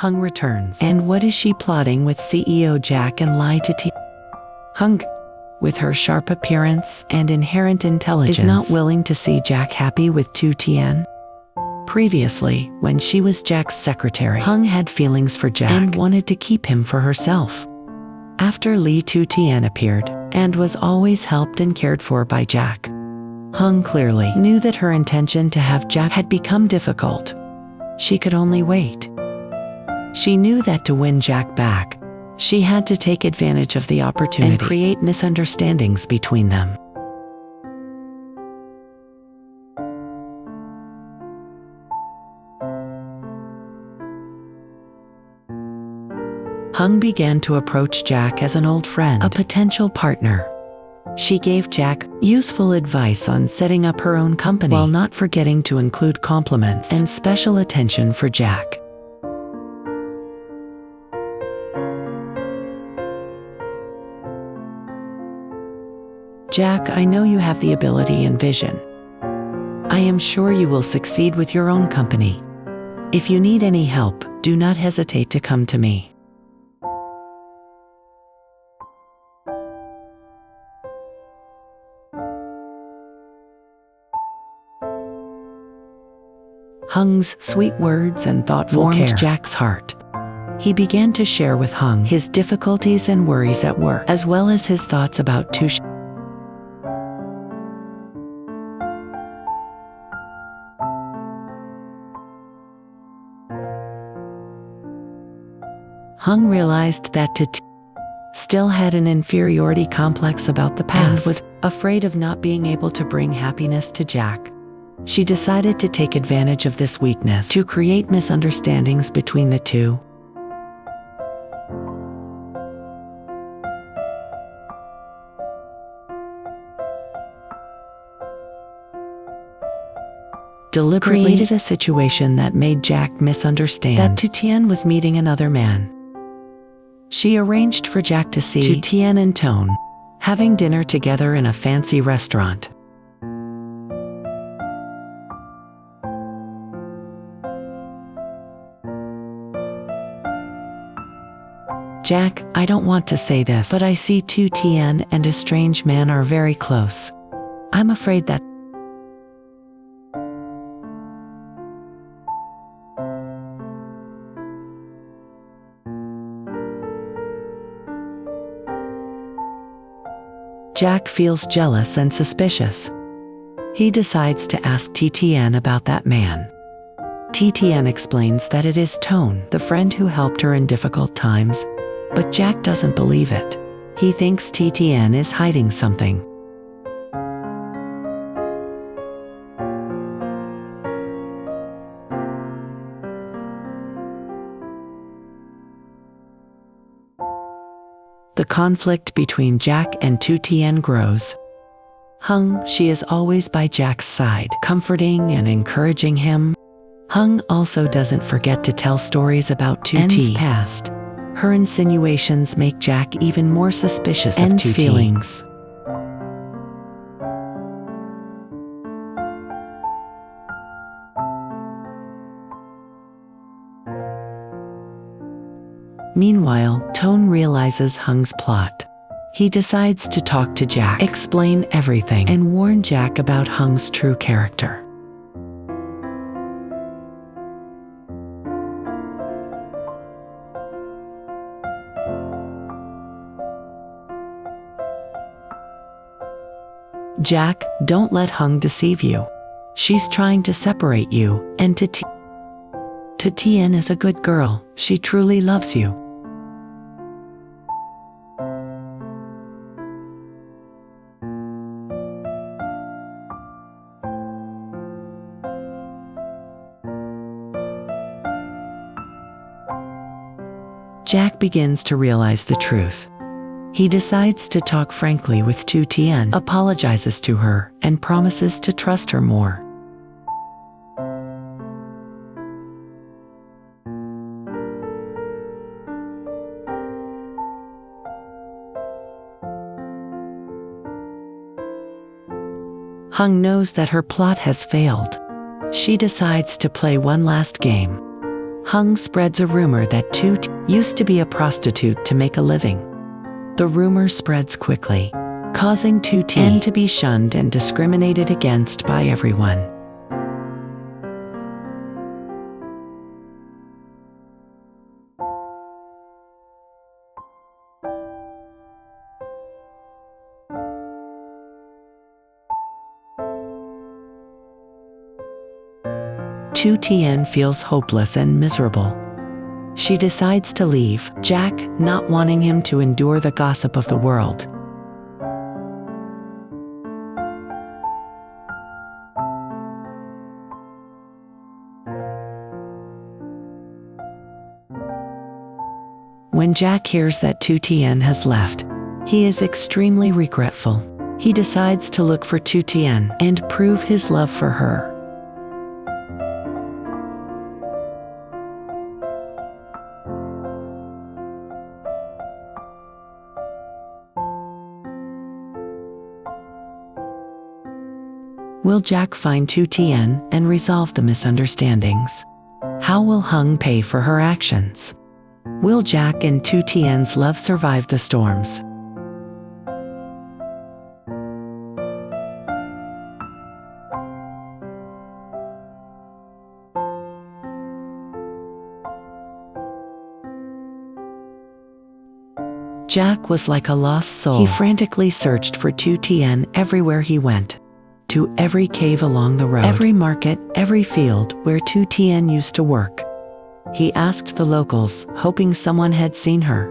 Huong returns. And what is she plotting with CEO Jack and Lytudiep? Huong, with her sharp appearance and inherent intelligence, is not willing to see Jack happy with Tu Tien. Previously, when she was Jack's secretary, Huong had feelings for Jack and wanted to keep him for herself. After lýtửtiên appeared, and was always helped and cared for by Jack, Huong clearly knew that her intention to have Jack had become difficult. She could only wait. She knew that to win Jack back, she had to take advantage of the opportunity and create misunderstandings between them. Huong began to approach Jack as an old friend, a potential partner. She gave Jack useful advice on setting up her own company, while not forgetting to include compliments and special attention for Jack. Jack, I know you have the ability and vision. I am sure you will succeed with your own company. If you need any help, do not hesitate to come to me. Huong's sweet words and thoughtful care warmed Jack's heart. He began to share with Huong his difficulties and worries at work, as well as his thoughts about Tu Tien. Huong realized that Tu Tien still had an inferiority complex about the past and was afraid of not being able to bring happiness to Jack. She decided to take advantage of this weakness to create misunderstandings between the two. Deliberately created a situation that made Jack misunderstand that Tu Tien was meeting another man. She arranged for Jack to see Tu Tien and Tone having dinner together in a fancy restaurant. Jack, I don't want to say this, but I see Tu Tien and a strange man are very close. I'm afraid that Jack feels jealous and suspicious. He decides to ask Tu Tien about that man. Tu Tien explains that it is Tone, the friend who helped her in difficult times, but Jack doesn't believe it. He thinks Tu Tien is hiding something. The conflict between Jack and Tu Tien grows. Huong, she is always by Jack's side, comforting and encouraging him. Huong also doesn't forget to tell stories about Tu Tien's past. Her insinuations make Jack even more suspicious of Tu feelings. Meanwhile, Tone realizes Huong's plot. He decides to talk to Jack, explain everything, and warn Jack about Huong's true character. Jack, don't let Huong deceive you. She's trying to separate you and Tu Tien is a good girl. She truly loves you. Jack begins to realize the truth. He decides to talk frankly with Tu Tien, apologizes to her, and promises to trust her more. Huong knows that her plot has failed. She decides to play one last game. Huong spreads a rumor that Tu Tien used to be a prostitute to make a living. The rumor spreads quickly, causing Tu Tien to be shunned and discriminated against by everyone. Tu Tien feels hopeless and miserable. She decides to leave Jack, not wanting him to endure the gossip of the world. When Jack hears that Tu Tien has left, he is extremely regretful. He decides to look for Tu Tien and prove his love for her. Will Jack find Tu Tien and resolve the misunderstandings? How will Huong pay for her actions? Will Jack and Tu Tien's love survive the storms? Jack was like a lost soul. He frantically searched for Tu Tien everywhere he went. To every cave along the road, every market, every field where Tu Tien used to work. He asked the locals, hoping someone had seen her.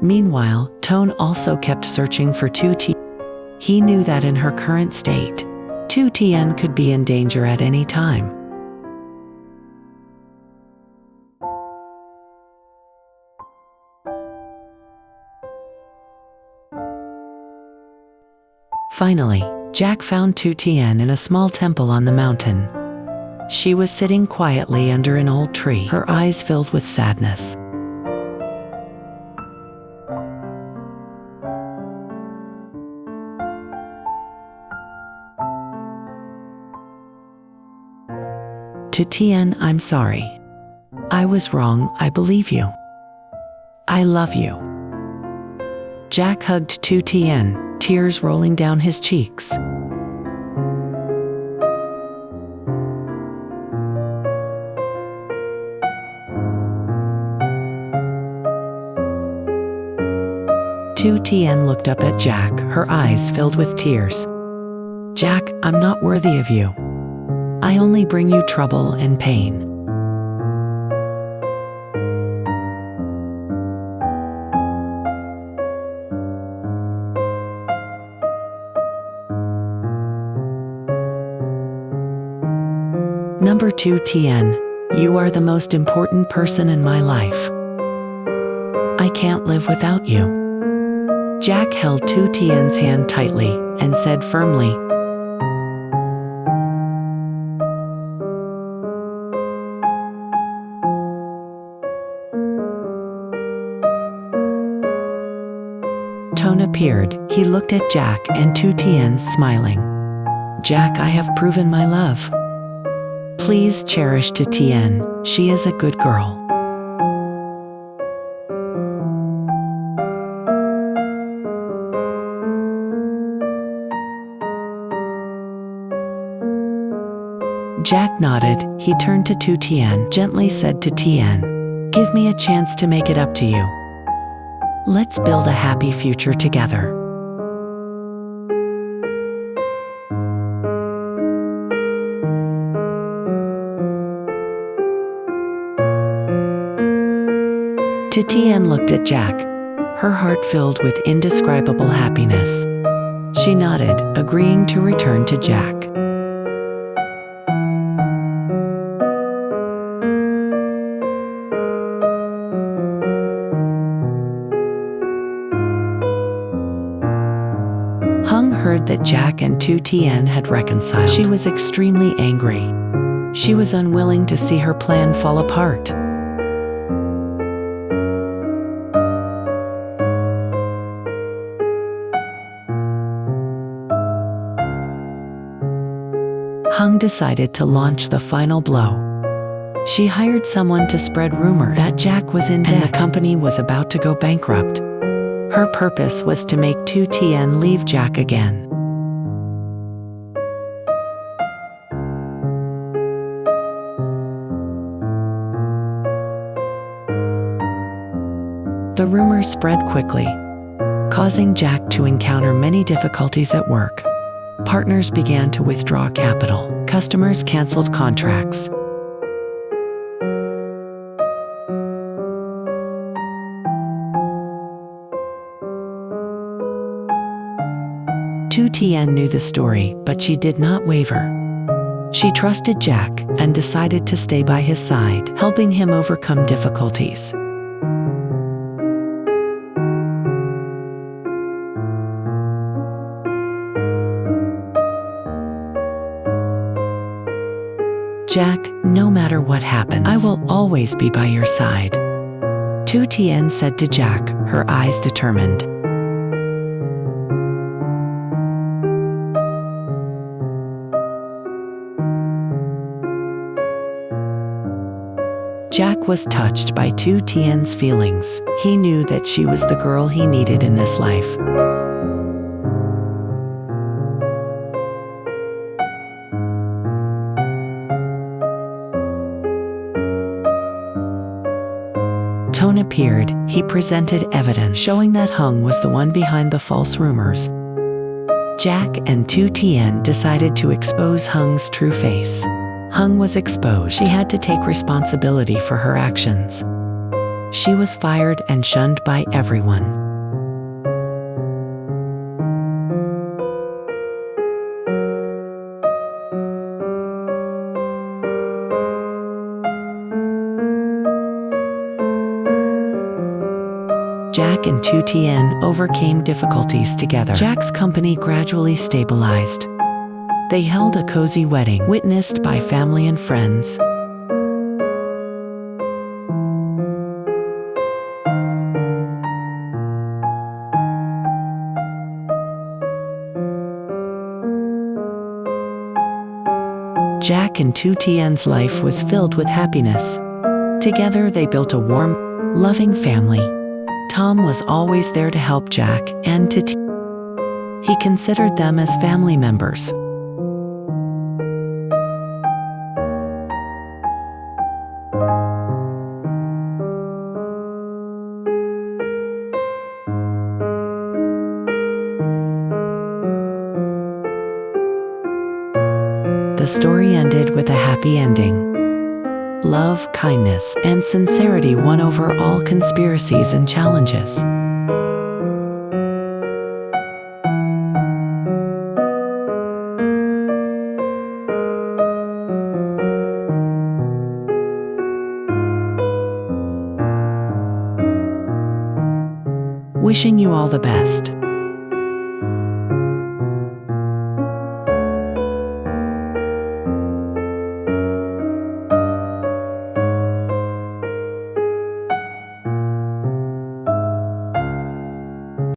Meanwhile, Tone also kept searching for Tu Tien. He knew that in her current state, Tu Tien could be in danger at any time. Finally, Jack found Tu Tien in a small temple on the mountain. She was sitting quietly under an old tree, her eyes filled with sadness. Tu Tien, I'm sorry. I was wrong, I believe you. I love you. Jack hugged Tu Tien, tears rolling down his cheeks. Tu Tien looked up at Jack, her eyes filled with tears. Jack, I'm not worthy of you. I only bring you trouble and pain. Number 2 Tien, you are the most important person in my life. I can't live without you. Jack held Tu Tien's hand tightly and said firmly, Tone appeared. He looked at Jack and Tu Tien, smiling. Jack, I have proven my love. Please cherish Tu Tien, she is a good girl. Jack nodded. He turned to Tu Tien, gently said to Tien, give me a chance to make it up to you. Let's build a happy future together. Tu Tien looked at Jack, her heart filled with indescribable happiness. She nodded, agreeing to return to Jack. Huong heard that Jack and Tu Tien had reconciled. She was extremely angry. She was unwilling to see her plan fall apart. Huong decided to launch the final blow. She hired someone to spread rumors that Jack was in debt and the company was about to go bankrupt. Her purpose was to make Tu Tien leave Jack again. The rumors spread quickly, causing Jack to encounter many difficulties at work. Partners began to withdraw capital. Customers canceled contracts. Tu Tien knew the story, but she did not waver. She trusted Jack and decided to stay by his side, helping him overcome difficulties. Jack, no matter what happens, I will always be by your side, Tu Tien said to Jack, her eyes determined. Jack was touched by Tu Tien's feelings. He knew that she was the girl he needed in this life. Tone appeared. He presented evidence showing that Huong was the one behind the false rumors. Jack and Tu Tien decided to expose Huong's true face. Huong was exposed. She had to take responsibility for her actions. She was fired and shunned by everyone. Jack and Tu Tien overcame difficulties together. Jack's company gradually stabilized. They held a cozy wedding, witnessed by family and friends. Jack and Tu Tien's life was filled with happiness. Together they built a warm, loving family. Tom was always there to help Jack and Tu Tien. He considered them as family members. The story ended with a happy ending. Love, kindness, and sincerity won over all conspiracies and challenges. Wishing you all the best.